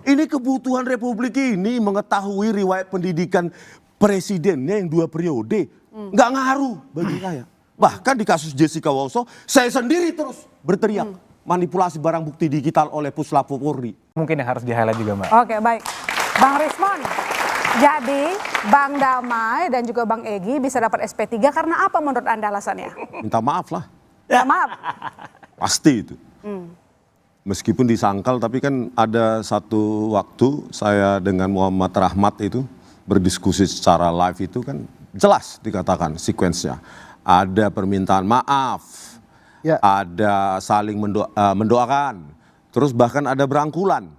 Ini kebutuhan Republik ini mengetahui riwayat pendidikan presidennya yang 2 periode. Nggak ngaruh bagi saya. Bahkan di kasus Jessica Woso, saya sendiri terus berteriak manipulasi barang bukti digital oleh Puslap Polri. Mungkin yang harus di-highlight juga, Mbak. Oke, baik. Bang Rismon, jadi Bang Damai dan juga Bang Egy bisa dapat SP3 karena apa menurut Anda alasannya? Minta maaf lah. Ya, maaf. Pasti itu. Meskipun disangkal, tapi kan ada satu waktu saya dengan Muhammad Rahmat itu berdiskusi secara live itu kan jelas dikatakan sekuensnya. Ada permintaan maaf, ada saling mendoakan, terus bahkan ada berangkulan.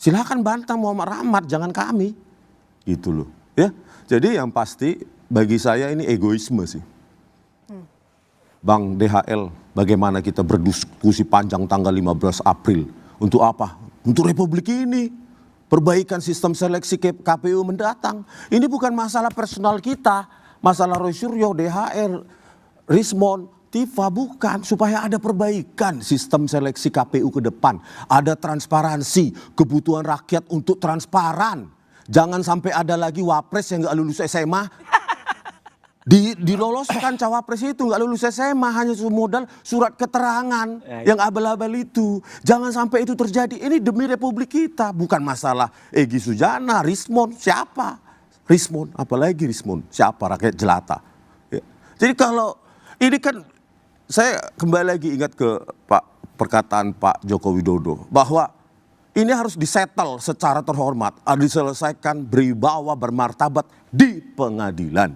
Silakan bantah Muhammad Rahmat, jangan kami. Gitu loh. Ya. Jadi yang pasti bagi saya ini egoisme sih. Bang DHL, bagaimana kita berdiskusi panjang tanggal 15 April. Untuk apa? Untuk Republik ini. Perbaikan sistem seleksi KPU mendatang. Ini bukan masalah personal kita. Masalah Roy Suryo, DHL, Rismon, Tifa, bukan. Supaya ada perbaikan sistem seleksi KPU ke depan. Ada transparansi, kebutuhan rakyat untuk transparan. Jangan sampai ada lagi wapres yang gak lulus SMA. Diloloskan cawapres itu nggak lulus SMA, hanya modal surat keterangan yang abal-abal itu. Jangan sampai itu terjadi. Ini demi Republik kita, bukan masalah Egy Sujana, Rismon, siapa? Rismon, apalagi Rismon, siapa? Rakyat jelata. Ya. Jadi kalau ini kan saya kembali lagi ingat ke perkataan Pak Joko Widodo bahwa ini harus disettle secara terhormat, diselesaikan berwibawa bermartabat di pengadilan.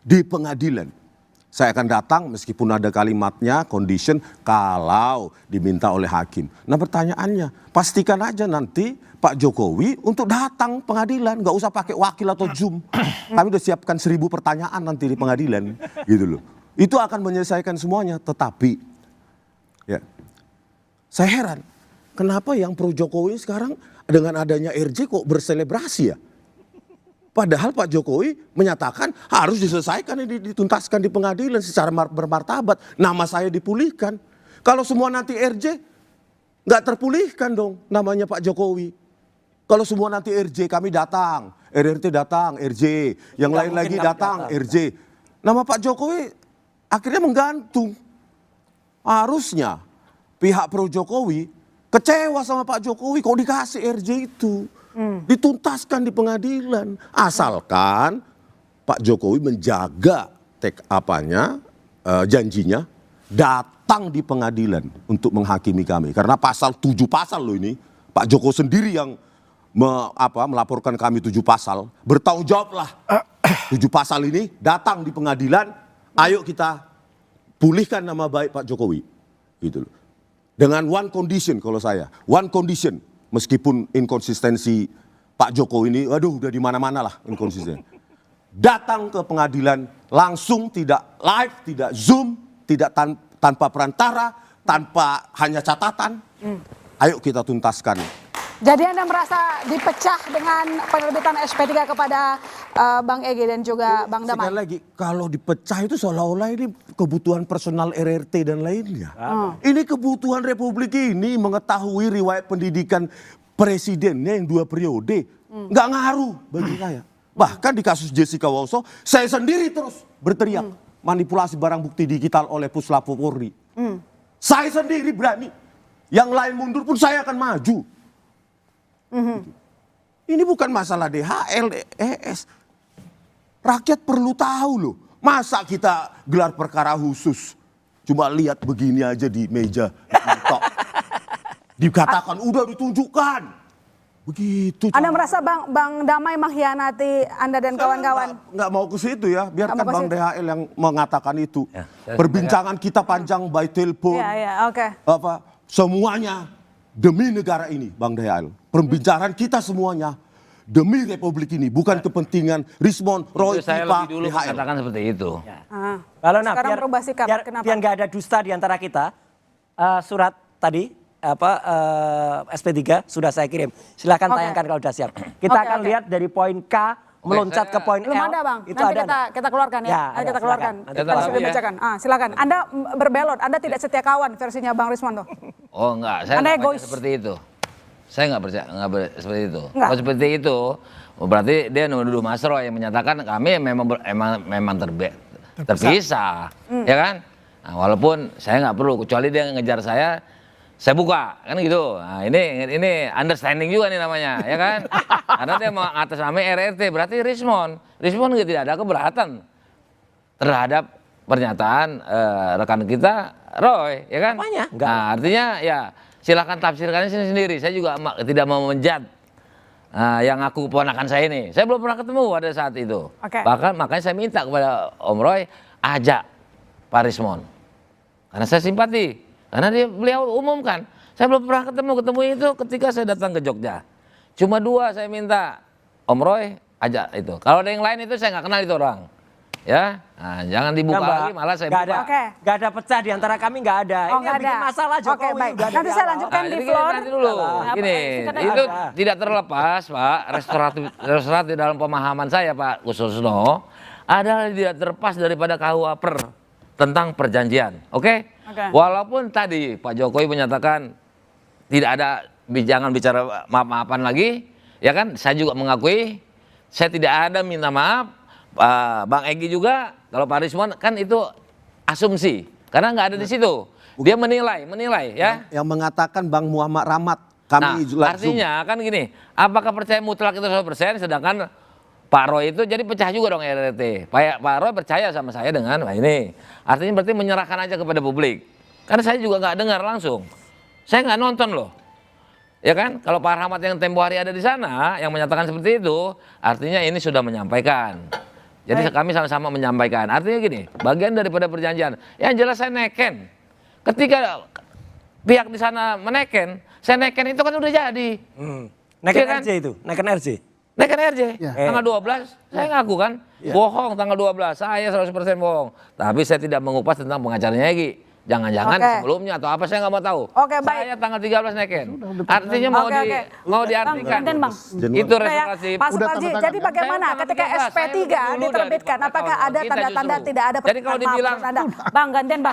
Di pengadilan. Saya akan datang meskipun ada kalimatnya, condition, kalau diminta oleh hakim. Nah pertanyaannya, pastikan aja nanti Pak Jokowi untuk datang pengadilan. Nggak usah pakai wakil atau Zoom. Kami udah siapkan 1000 pertanyaan nanti di pengadilan. Gitu loh. Itu akan menyelesaikan semuanya. Tetapi, ya, saya heran. Kenapa yang pro Jokowi sekarang dengan adanya RJ kok berselebrasi ya? Padahal Pak Jokowi menyatakan harus diselesaikan, dituntaskan di pengadilan secara bermartabat. Nama saya dipulihkan. Kalau semua nanti RJ, nggak terpulihkan dong namanya Pak Jokowi. Kalau semua nanti RJ, kami datang, RRT datang, RJ, yang lain lagi datang, RJ. Nama Pak Jokowi akhirnya menggantung. Harusnya pihak pro Jokowi kecewa sama Pak Jokowi kok dikasih RJ itu. Dituntaskan di pengadilan, asalkan Pak Jokowi menjaga janjinya datang di pengadilan untuk menghakimi kami. Karena pasal 7 pasal loh ini, Pak Jokowi sendiri yang melaporkan kami 7 pasal, bertanggung jawablah 7 pasal ini datang di pengadilan, ayo kita pulihkan nama baik Pak Jokowi. Gitu loh. Dengan one condition kalau saya, one condition. Meskipun inkonsistensi Pak Jokowi ini, waduh udah di mana-mana lah inkonsisten. Datang ke pengadilan langsung, tidak live, tidak Zoom, tidak tanpa perantara, tanpa hanya catatan. Ayo kita tuntaskan. Jadi Anda merasa dipecah dengan penerbitan SP3 kepada Bang Egy dan juga Bang Damai? Sekali lagi, kalau dipecah itu seolah-olah ini kebutuhan personal RRT dan lainnya. Ini kebutuhan Republik ini mengetahui riwayat pendidikan presidennya yang 2 periode. Nggak ngaruh bagi saya. Bahkan di kasus Jessica Woso, saya sendiri terus berteriak manipulasi barang bukti digital oleh Puslap Polri. Saya sendiri berani. Yang lain mundur pun saya akan maju. Ini bukan masalah DHL, ES. Rakyat perlu tahu loh. Masa kita gelar perkara khusus, cuma lihat begini aja di meja. Dikatakan udah ditunjukkan. Begitu. Anda merasa Bang Damai mengkhianati Anda dan kawan-kawan? Nggak mau ke situ ya. Biarkan Bang DHL yang mengatakan itu. Ya, perbincangan kita panjang by telepon. Semuanya demi negara ini, Bang DHL. Pembicaraan kita semuanya demi Republik ini, bukan kepentingan Rismon, Roy, saya Tifa, lebih dulu DHL. mengatakan seperti itu. Ya. Kalau sekarang berubah sikap, kenapa? Biar nggak ada dusta di antara kita, surat tadi SP3 sudah saya kirim. Silahkan tayangkan kalau sudah siap. Kita akan lihat dari poin K meloncat ke poin L. Belum ada Bang, itu nanti ada kita keluarkan ya. Nanti kita keluarkan. Kita sudah bacakan. Silakan. Anda berbelot, Anda tidak setia kawan versinya Bang Rismon tuh. Oh enggak, saya Anda enggak baca egois. seperti itu. Saya nggak percaya, seperti itu. Nggak. Kalau seperti itu, berarti dia menuduh Mas Roy yang menyatakan kami memang terpisah, ya kan? Nah, walaupun saya nggak perlu, kecuali dia ngejar saya buka, kan gitu. Nah, ini understanding juga nih namanya, ya kan? Karena dia mau atas nama RRT, berarti Rismon tidak ada keberatan terhadap pernyataan rekan kita Roy, ya kan? Apanya? Enggak. Nah, artinya ya silakan tafsirkan sendiri. Saya juga tidak mau menjat yang aku keponakan saya ini. Saya belum pernah ketemu pada saat itu. Oke. Bahkan makanya saya minta kepada Om Roy ajak Pak Rismon. Karena saya simpati. Karena beliau umumkan. Saya belum pernah ketemu itu ketika saya datang ke Jogja. Cuma 2 saya minta Om Roy ajak itu. Kalau ada yang lain itu saya nggak kenal itu orang. Ya, nah, jangan dibuka Nah, Mbak, lagi, malah saya nggak buka. ada, Oke. nggak ada pecah di antara kami, nggak ada. Oh, Ini nggak yang bikin ada. masalah Jokowi. Oke, baik. udah Nanti dari saya awal. lanjutkan di jadi floor. nanti dulu. Apa, Gini, silakan. itu Ada. tidak terlepas, Pak. Restoratif di dalam pemahaman saya, Pak Kusnusno, adalah tidak terlepas daripada KUA tentang perjanjian. Oke? Oke. Walaupun tadi Pak Jokowi menyatakan tidak ada, jangan bicara maaf-maafan lagi, ya kan? Saya juga mengakui, saya tidak ada minta maaf. Bang Egy juga, kalau Pak Rismon kan itu asumsi, karena nggak ada di situ. Dia menilai ya. Yang mengatakan Bang Muhammad Rahmat, kami Nah, artinya kan gini, apakah percaya mutlak itu 100%, sedangkan Pak Roy itu jadi pecah juga dong RRT. Pak Roy percaya sama saya dengan ini. Artinya berarti menyerahkan aja kepada publik. Karena saya juga nggak dengar langsung. Saya nggak nonton loh. Ya kan, kalau Pak Rahmat yang tempo hari ada di sana, yang menyatakan seperti itu, artinya ini sudah menyampaikan. Jadi kami sama-sama menyampaikan. Artinya gini, bagian daripada perjanjian. Yang jelas saya neken. Ketika pihak di sana meneken, saya neken itu kan udah jadi. Naikin Iya kan? RJ itu, naikin RJ. Naikin RJ, Ya. tanggal 12, saya ngaku kan, bohong tanggal 12, saya 100% bohong. Tapi saya tidak mengupas tentang pengacaranya Egy. Jangan-jangan Oke. sebelumnya atau apa saya nggak mau tahu. Oke, baik. Saya tanggal 13 naikin. Artinya mau Oke, oke. mau diartikan. Bang. Itu Oke ya, restoratif. Pak Udah Suparji, tanda tangan jadi kan? bagaimana Saya ketika tanggal 13, SP3 saya lebih dulu diterbitkan? dari Apakah ada kita tanda-tanda justru. tidak ada Jadi kalau permintaan maaf dibilang- menurut Anda? Bang, gantian Bang.